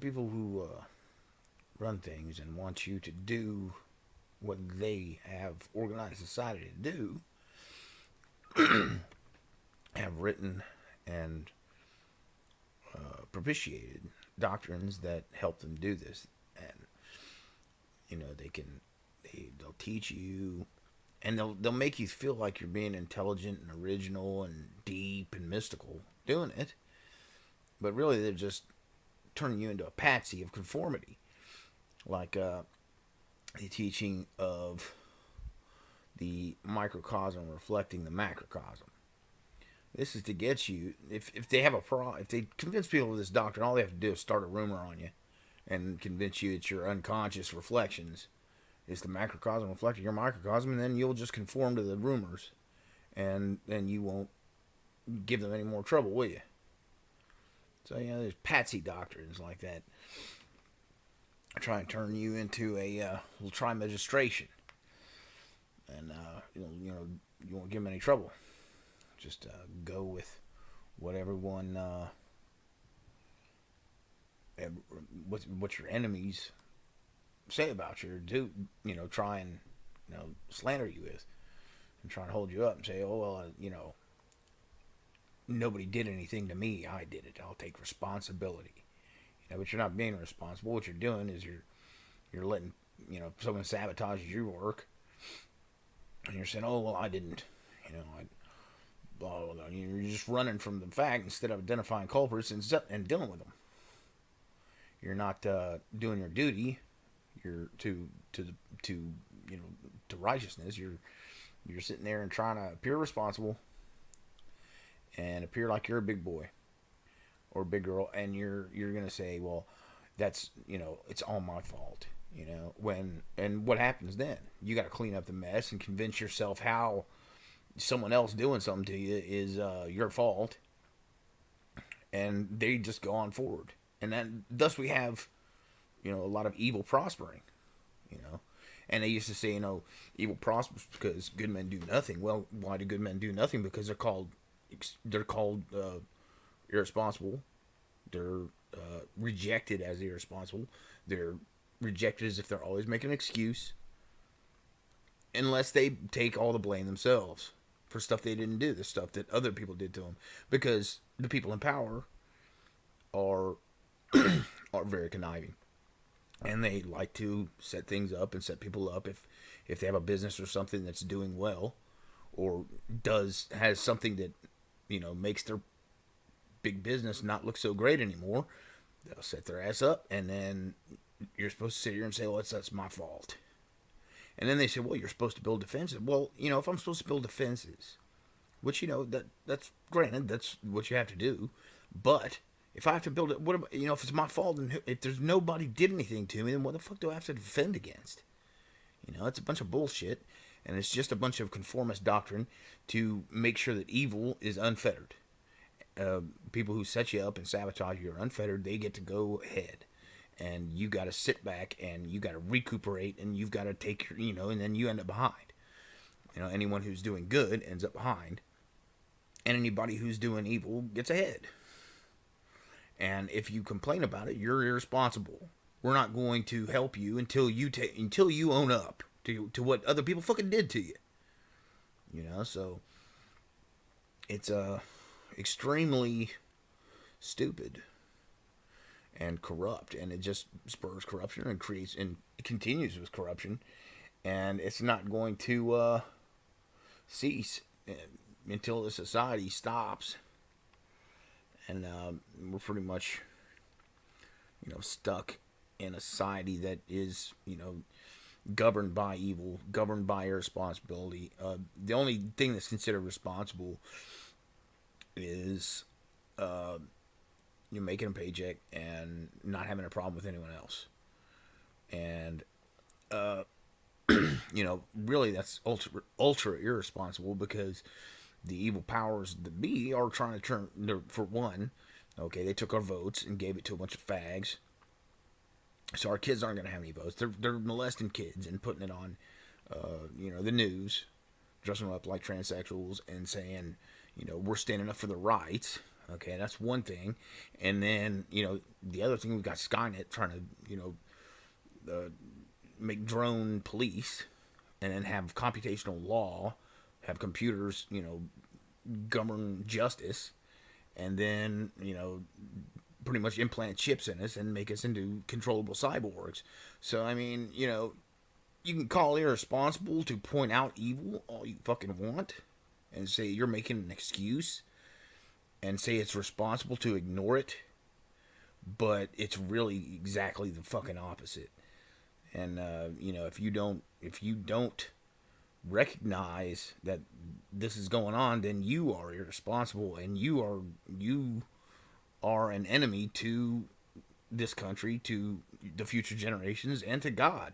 people who run things and want you to do what they have organized society to do have written and propitiated doctrines that help them do this. And they'll teach you, and they'll make you feel like you're being intelligent and original and deep and mystical doing it, but really they're just turning you into a patsy of conformity, like the teaching of the microcosm reflecting the macrocosm. This is to get you, if they have a problem, if they convince people of this doctrine, all they have to do is start a rumor on you and convince you that your unconscious reflections is the macrocosm reflecting your microcosm, and then you'll just conform to the rumors, and then you won't give them any more trouble, will you? So, there's patsy doctrines like that. Try and turn you into a little Trimegistration, and you won't give them any trouble. Just go with what everyone, what your enemies say about you, or do, try and, slander you with, and try and hold you up and say, oh, well, nobody did anything to me, I did it, I'll take responsibility. But you're not being responsible. What you're doing is you're letting, someone sabotages your work, and you're saying, oh, well, I didn't, blah, blah, blah. You're just running from the fact instead of identifying culprits and dealing with them. You're not doing your duty. You're to righteousness. You're sitting there and trying to appear responsible and appear like you're a big boy or a big girl, and you're gonna say, well, that's it's all my fault. And what happens then? You got to clean up the mess and convince yourself how someone else doing something to you is your fault, and they just go on forward, and then thus we have a lot of evil prospering, and they used to say evil prospers because good men do nothing. Well, why do good men do nothing? Because they're called irresponsible. They're rejected as irresponsible. They're rejected as if they're always making an excuse, unless they take all the blame themselves for stuff they didn't do, the stuff that other people did to them, because the people in power are are very conniving, and they like to set things up and set people up if they have a business or something that's doing well, or has something that makes their big business not look so great anymore. They'll set their ass up, and then you're supposed to sit here and say, well, that's my fault. And then they say, well, you're supposed to build defenses. Well, if I'm supposed to build defenses, which, that's granted, that's what you have to do. But if I have to build it, what about, if it's my fault, and if there's nobody did anything to me, then what the fuck do I have to defend against? It's a bunch of bullshit, and it's just a bunch of conformist doctrine to make sure that evil is unfettered. People who set you up and sabotage you are unfettered. They get to go ahead. And you got to sit back and you got to recuperate, and you've got to take your, and then you end up behind. Anyone who's doing good ends up behind, and anybody who's doing evil gets ahead. And if you complain about it, you're irresponsible. We're not going to help you until you own up to what other people fucking did to you. So it's extremely stupid and corrupt, and it just spurs corruption and creates, and it continues with corruption, and it's not going to cease until the society stops, and we're pretty much stuck in a society that is governed by evil, governed by irresponsibility. The only thing that's considered responsible is you're making a paycheck and not having a problem with anyone else. And, really that's ultra irresponsible, because the evil powers that be are trying to turn, for one, okay, they took our votes and gave it to a bunch of fags. So our kids aren't going to have any votes. They're molesting kids and putting it on, the news, dressing them up like transsexuals and saying, we're standing up for their rights. Okay, that's one thing. And then, the other thing, we've got Skynet trying to, make drone police, and then have computational law, have computers, govern justice, and then, pretty much implant chips in us and make us into controllable cyborgs. So, I mean, you can call irresponsible to point out evil all you fucking want and say you're making an excuse and say it's responsible to ignore it, but it's really exactly the fucking opposite. And if you don't recognize that this is going on, then you are irresponsible, and you are an enemy to this country, to the future generations, and to God.